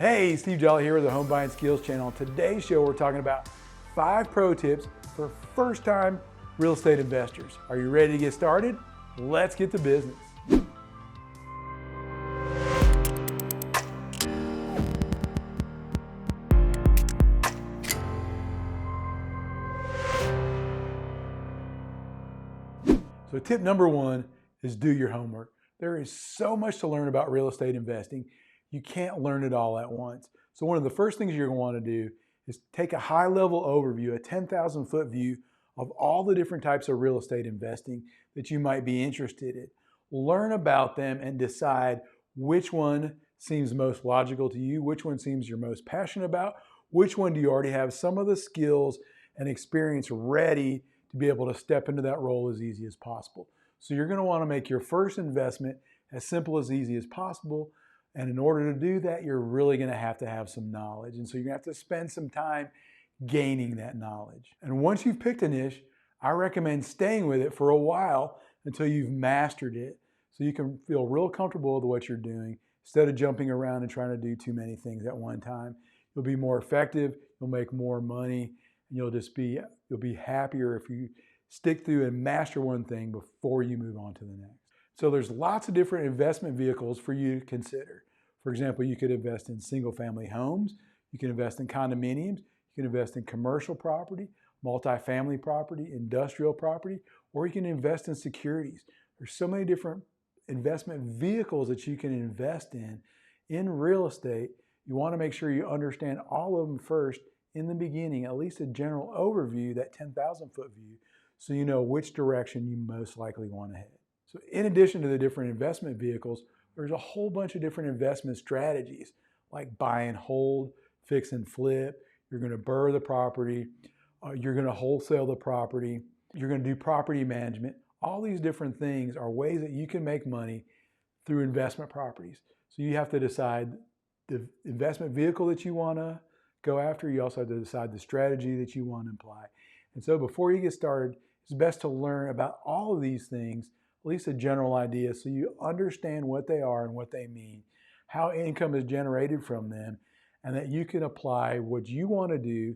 Hey, Steve Jolly here with the Home Buying Skills channel. On today's show, we're talking about 5 pro tips for first-time real estate investors. Are you ready to get started? Let's get to business. So tip number 1 is do your homework. There is so much to learn about real estate investing. You can't learn it all at once. So one of the first things you're going to want to do is take a high-level overview, a 10,000-foot view of all the different types of real estate investing that you might be interested in. Learn about them and decide which one seems most logical to you, which one seems you're most passionate about, which one do you already have some of the skills and experience ready to be able to step into that role as easy as possible. So you're going to want to make your first investment as simple as easy as possible. And in order to do that, you're really going to have some knowledge. And so you're going to have to spend some time gaining that knowledge. And once you've picked a niche, I recommend staying with it for a while until you've mastered it so you can feel real comfortable with what you're doing instead of jumping around and trying to do too many things at one time. You'll be more effective, you'll make more money, and you'll be happier if you stick through and master one thing before you move on to the next. So there's lots of different investment vehicles for you to consider. For example, you could invest in single-family homes, you can invest in condominiums, you can invest in commercial property, multifamily property, industrial property, or you can invest in securities. There's so many different investment vehicles that you can invest in real estate. You want to make sure you understand all of them first in the beginning, at least a general overview, that 10,000-foot view, so you know which direction you most likely want to head. So in addition to the different investment vehicles, there's a whole bunch of different investment strategies like buy and hold, fix and flip. You're going to BRRRR the property, you're going to wholesale the property, you're going to do property management. All these different things are ways that you can make money through investment properties. So you have to decide the investment vehicle that you want to go after. You also have to decide the strategy that you want to apply. And so before you get started, it's best to learn about all of these things, at least a general idea, so you understand what they are and what they mean, how income is generated from them, and that you can apply what you want to do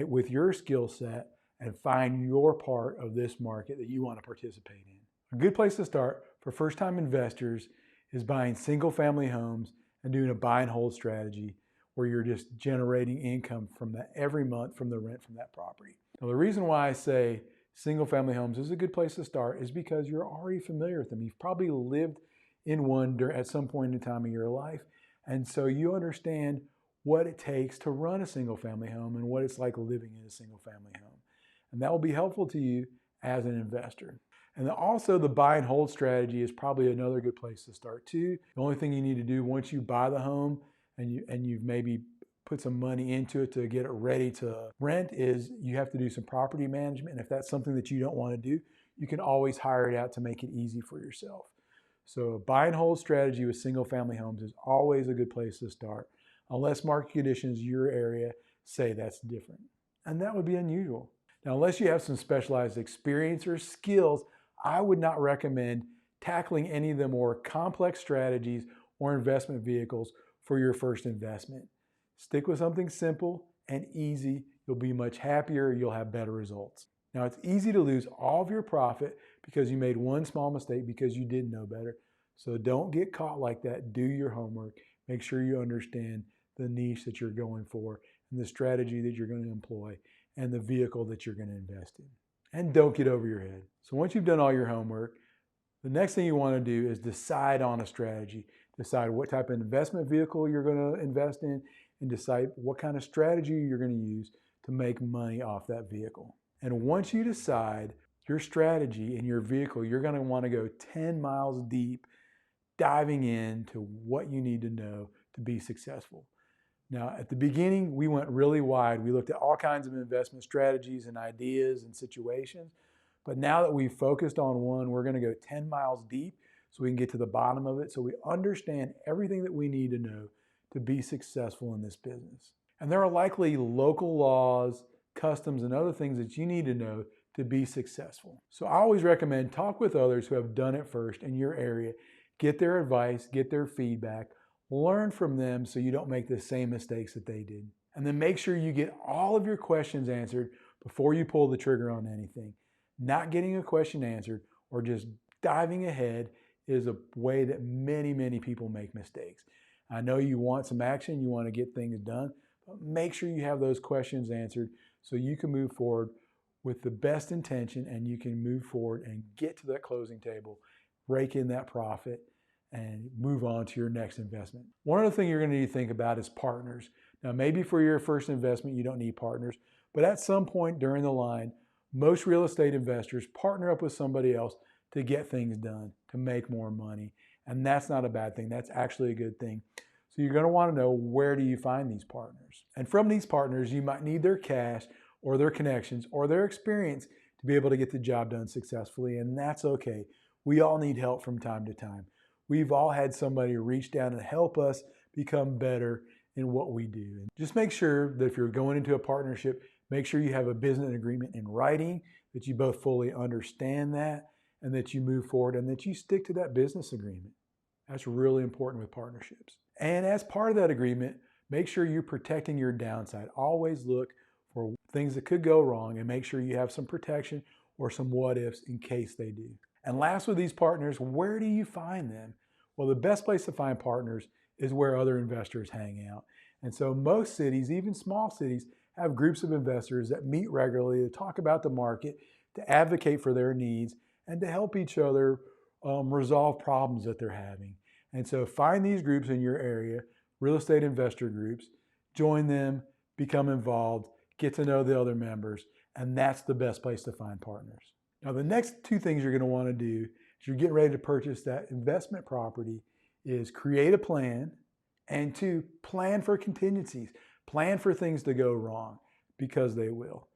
with your skill set and find your part of this market that you want to participate in. A good place to start for first-time investors is buying single-family homes and doing a buy and hold strategy where you're just generating income from that every month from the rent from that property. Now, the reason why I say single-family homes is a good place to start is because you're already familiar with them. You've probably lived in one at some point in time in your life, and so you understand what it takes to run a single-family home and what it's like living in a single-family home. And that will be helpful to you as an investor. And also the buy and hold strategy is probably another good place to start too. The only thing you need to do once you buy the home and you've maybe put some money into it to get it ready to rent is you have to do some property management. And if that's something that you don't want to do, you can always hire it out to make it easy for yourself. So a buy and hold strategy with single family homes is always a good place to start, unless market conditions your area say that's different. And that would be unusual. Now, unless you have some specialized experience or skills, I would not recommend tackling any of the more complex strategies or investment vehicles for your first investment. Stick with something simple and easy. You'll be much happier. You'll have better results. Now, it's easy to lose all of your profit because you made one small mistake because you didn't know better. So don't get caught like that. Do your homework. Make sure you understand the niche that you're going for and the strategy that you're going to employ and the vehicle that you're going to invest in. And don't get over your head. So once you've done all your homework, the next thing you want to do is decide on a strategy. Decide what type of investment vehicle you're going to invest in and decide what kind of strategy you're going to use to make money off that vehicle. And once you decide your strategy and your vehicle, you're going to want to go 10 miles deep, diving into what you need to know to be successful. Now, at the beginning, we went really wide. We looked at all kinds of investment strategies and ideas and situations. But now that we've focused on one, we're going to go 10 miles deep so we can get to the bottom of it, so we understand everything that we need to know to be successful in this business. And there are likely local laws, customs, and other things that you need to know to be successful. So I always recommend talk with others who have done it first in your area, get their advice, get their feedback, Learn from them so you don't make the same mistakes that they did. And then make sure you get all of your questions answered before you pull the trigger on anything. Not getting a question answered or just diving ahead is a way that many people make mistakes. I know you want some action, you want to get things done, but make sure you have those questions answered so you can move forward with the best intention and you can move forward and get to that closing table, rake in that profit, and move on to your next investment. One other thing you're going to need to think about is partners. Now, maybe for your first investment, you don't need partners, but at some point during the line, most real estate investors partner up with somebody else to get things done, to make more money. And that's not a bad thing. That's actually a good thing. So you're going to want to know, where do you find these partners? And from these partners, you might need their cash or their connections or their experience to be able to get the job done successfully. And that's okay. We all need help from time to time. We've all had somebody reach down and help us become better in what we do. And just make sure that if you're going into a partnership, make sure you have a business agreement in writing, that you both fully understand that, and that you move forward and that you stick to that business agreement. That's really important with partnerships. And as part of that agreement, make sure you're protecting your downside. Always look for things that could go wrong and make sure you have some protection or some what ifs in case they do. And last, with these partners, where do you find them? Well, the best place to find partners is where other investors hang out. And so most cities, even small cities, have groups of investors that meet regularly to talk about the market, to advocate for their needs, and to help each other resolve problems that they're having. And so find these groups in your area, real estate investor groups, join them, become involved, get to know the other members, and that's the best place to find partners. Now, the next two things you're going to want to do as you're getting ready to purchase that investment property is create a plan, and two, plan for contingencies. Plan for things to go wrong, because they will.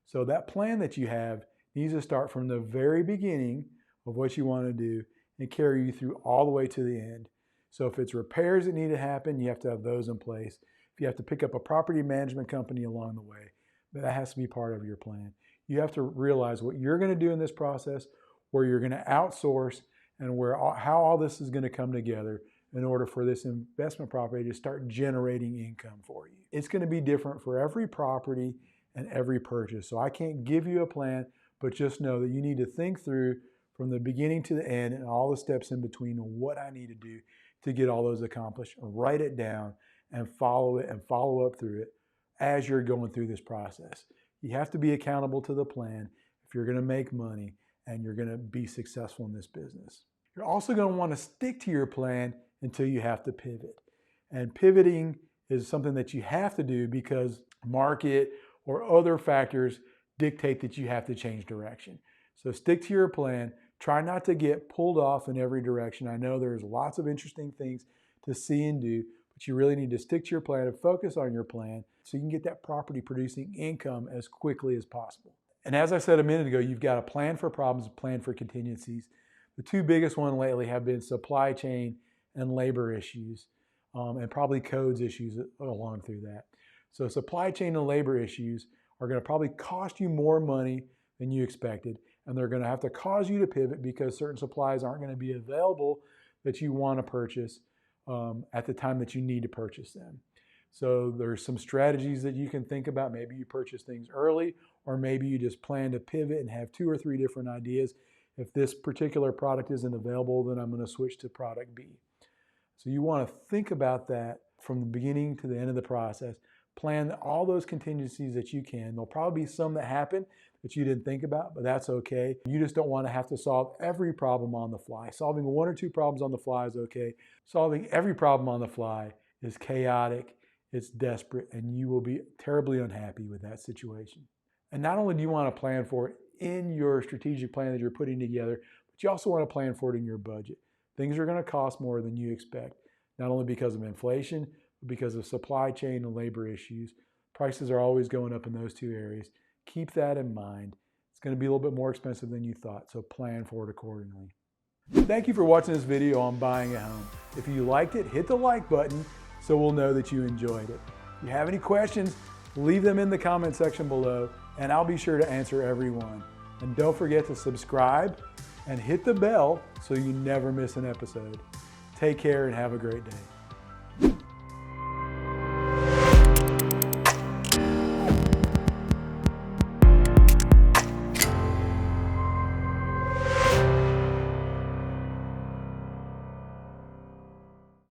So that plan that you have needs to start from the very beginning of what you want to do and carry you through all the way to the end. So if it's repairs that need to happen, you have to have those in place. If you have to pick up a property management company along the way, that has to be part of your plan. You have to realize what you're going to do in this process, where you're going to outsource, and how all this is going to come together in order for this investment property to start generating income for you. It's going to be different for every property and every purchase. So I can't give you a plan, but just know that you need to think through from the beginning to the end and all the steps in between what I need to do to get all those accomplished. Write it down and follow it and follow up through it as you're going through this process. You have to be accountable to the plan if you're going to make money and you're going to be successful in this business. You're also going to want to stick to your plan until you have to pivot. And pivoting is something that you have to do because market or other factors dictate that you have to change direction. So stick to your plan. Try not to get pulled off in every direction. I know there's lots of interesting things to see and do, but you really need to stick to your plan and focus on your plan so you can get that property producing income as quickly as possible. And as I said a minute ago, you've got a plan for problems, a plan for contingencies. The two biggest ones lately have been supply chain and labor issues, and probably codes issues along through that. So supply chain and labor issues are going to probably cost you more money than you expected, and they're going to have to cause you to pivot because certain supplies aren't going to be available that you want to purchase at the time that you need to purchase them. So there's some strategies that you can think about. Maybe you purchase things early, or maybe you just plan to pivot and have 2 or 3 different ideas. If this particular product isn't available, then I'm going to switch to product B. So you want to think about that from the beginning to the end of the process. Plan all those contingencies that you can. There'll probably be some that happen that you didn't think about, but that's okay. You just don't want to have to solve every problem on the fly. Solving 1 or 2 problems on the fly is okay. Solving every problem on the fly is chaotic, it's desperate, and you will be terribly unhappy with that situation. And not only do you want to plan for it in your strategic plan that you're putting together, but you also want to plan for it in your budget. Things are going to cost more than you expect, not only because of inflation, but because of supply chain and labor issues. Prices are always going up in those 2 areas. Keep that in mind. It's going to be a little bit more expensive than you thought, so plan for it accordingly. Thank you for watching this video on buying a home. If you liked it, hit the like button so we'll know that you enjoyed it. If you have any questions, leave them in the comment section below, and I'll be sure to answer every one. And don't forget to subscribe and hit the bell so you never miss an episode. Take care and have a great day.